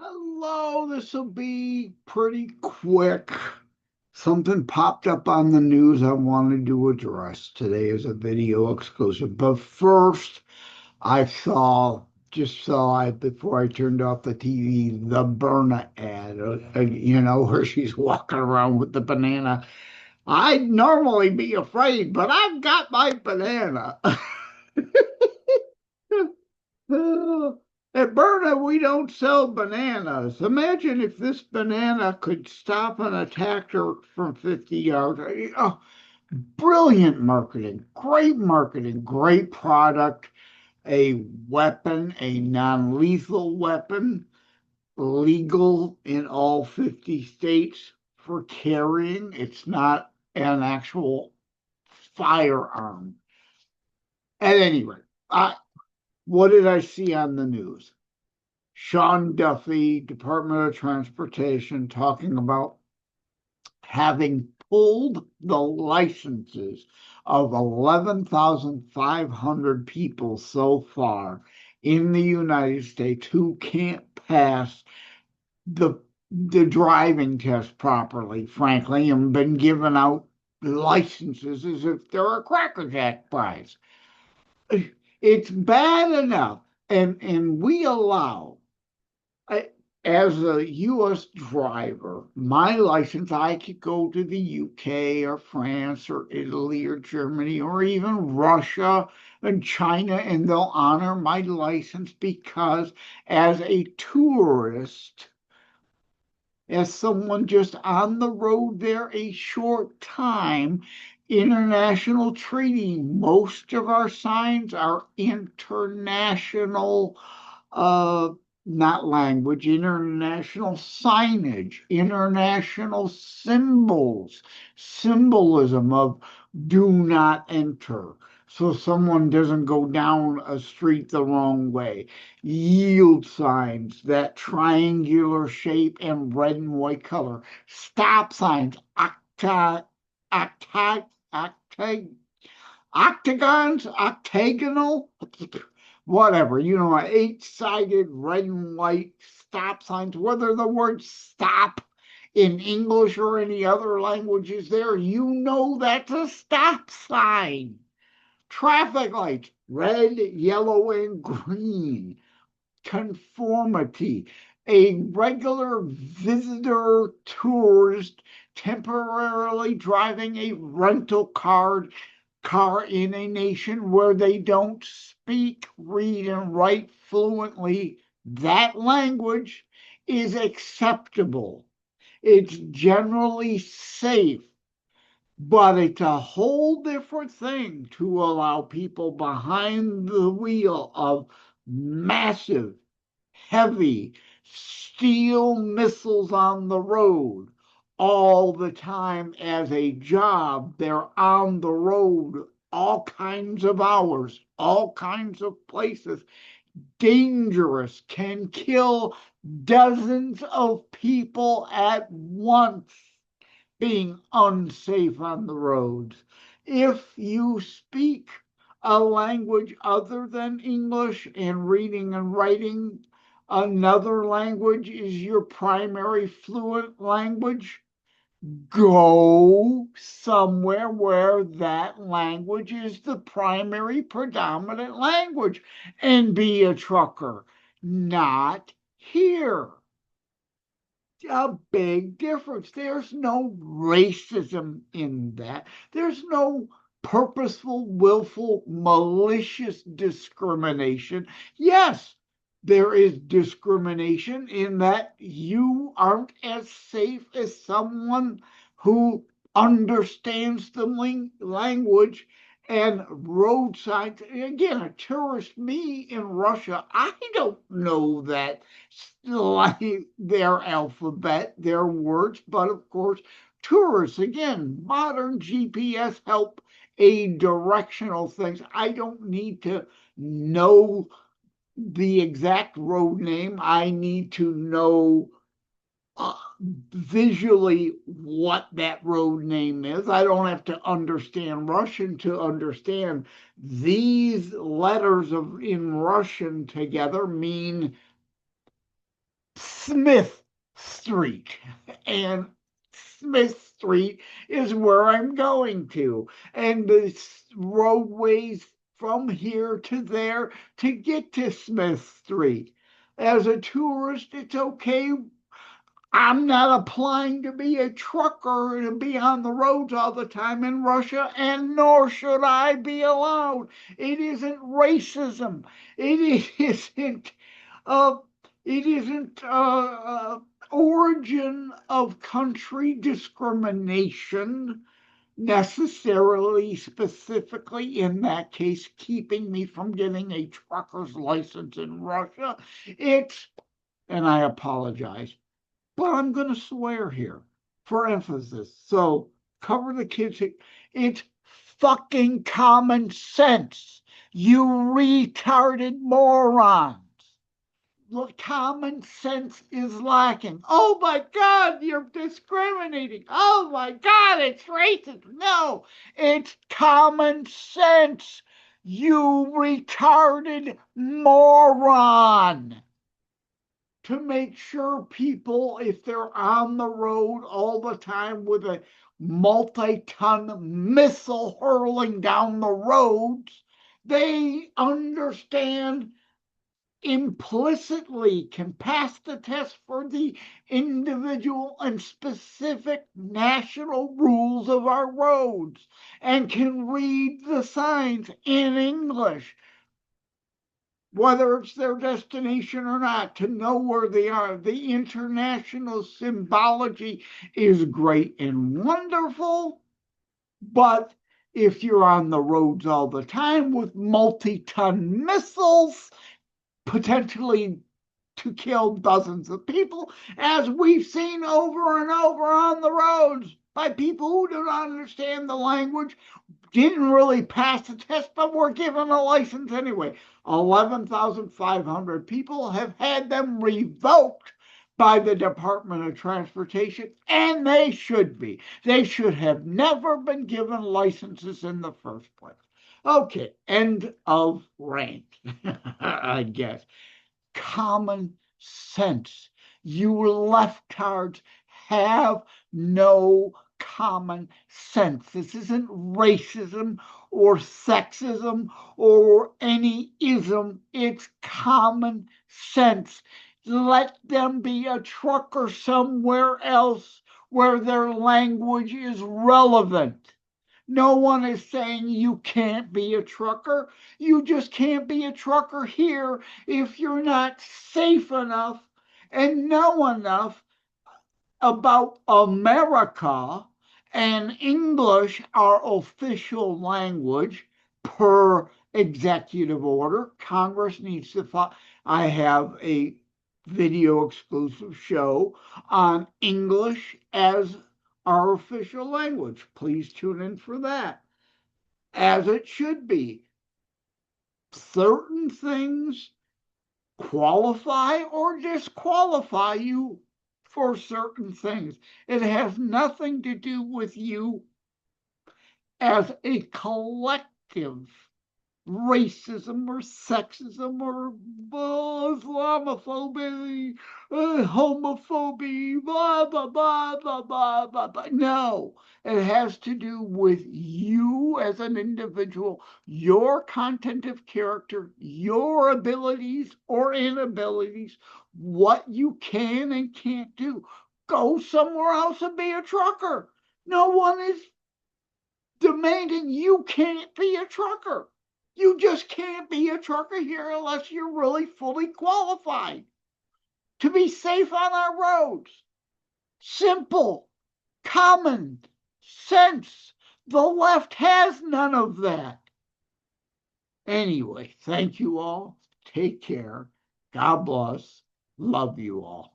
Hello, this will be pretty quick. Something popped up on the news I wanted to address. Today is a video exclusive. But first, just saw it before I turned off the TV, the Berna ad, where she's walking around with the banana. I'd normally be afraid, but I've got my banana. At Berna, we don't sell bananas. Imagine if this banana could stop an attacker from 50 yards. Oh, brilliant marketing, great product, a weapon, a non-lethal weapon, legal in all 50 states for carrying. It's not an actual firearm. At any rate, what did I see on the news? Sean Duffy, Department of Transportation, talking about having pulled the licenses of 11,500 people so far in the United States who can't pass the the driving test properly, frankly, and been given out licenses as if they're a Cracker Jack prize. It's bad enough, and we allow I, as a U.S. driver, my license, I could go to the UK or France or Italy or Germany or even Russia and China, and they'll honor my license because as a tourist, as someone just on the road there a short time, international treaty, most of our signs are international uh, not language, international signage, international symbols, symbolism of do not enter. So someone doesn't go down a street the wrong way. Yield signs, that triangular shape and red and white color. Stop signs, octa, octa, octagons, octagonal, whatever, eight-sided red and white stop signs, whether the word stop in English or any other language is there, that's a stop sign. Traffic lights, red, yellow, and green. Conformity. A regular visitor tourist temporarily driving a rental car in a nation where they don't speak, read, and write fluently, that language is acceptable. It's generally safe, but it's a whole different thing to allow people behind the wheel of massive, heavy steel missiles on the road all the time as a job. They're on the road all kinds of hours, all kinds of places. Dangerous, can kill dozens of people at once, being unsafe on the roads. If you speak a language other than English and reading and writing, another language is your primary fluent language, go somewhere where that language is the primary predominant language and be a trucker, not here. A big difference. There's no racism in that. There's no purposeful, willful, malicious discrimination. Yes, there is discrimination in that you aren't as safe as someone who understands the language and road signs. Again, a tourist, me in Russia, I don't know that like their alphabet, their words, but of course, tourists, again, modern GPS help aid directional things. I don't need to know the exact road name. I need to know uh, visually what that road name is. I don't have to understand Russian to understand these letters in Russian together mean Smith Street. And Smith Street is where I'm going to. And the roadways from here to there to get to Smith Street. As a tourist, it's okay. I'm not applying to be a trucker and be on the roads all the time in Russia, and nor should I be allowed. It isn't racism. It isn't. Uh, it isn't origin of country discrimination necessarily, specifically in that case, keeping me from getting a trucker's license in Russia. It's, and I apologize, but I'm going to swear here for emphasis. So cover the kids. It's fucking common sense. You retarded morons. Look, common sense is lacking. Oh my God, you're discriminating. Oh my God, it's racist. No, it's common sense. You retarded moron. To make sure people, if they're on the road all the time with a multi-ton missile hurling down the roads, they understand implicitly, can pass the test for the individual and specific national rules of our roads, and can read the signs in English, whether it's their destination or not, to know where they are. The international symbology is great and wonderful, but if you're on the roads all the time with multi-ton missiles, potentially to kill dozens of people, as we've seen over and over on the roads by people who do not understand the language, didn't really pass the test, but were given a license anyway. 11,500 people have had them revoked by the Department of Transportation, and they should be. They should have never been given licenses in the first place. Okay, end of rant, I guess. Common sense. You leftards have no common sense. This isn't racism or sexism or any ism. It's common sense. Let them be a trucker somewhere else where their language is relevant. No one is saying you can't be a trucker. You just can't be a trucker here if you're not safe enough and know enough about America and English, our official language, per executive order. Congress needs to follow. I have a video exclusive show on English as our official language. Please tune in for that. As it should be. Certain things qualify or disqualify you for certain things. It has nothing to do with you as a collective. Racism or sexism or Islamophobia, homophobia, blah, blah, blah, blah, blah, blah, blah. No, it has to do with you as an individual, your content of character, your abilities or inabilities, what you can and can't do. Go somewhere else and be a trucker. No one is demanding you can't be a trucker. You just can't be a trucker here unless you're really fully qualified to be safe on our roads. Simple, common sense. The left has none of that. Anyway, thank you all. Take care. God bless. Love you all.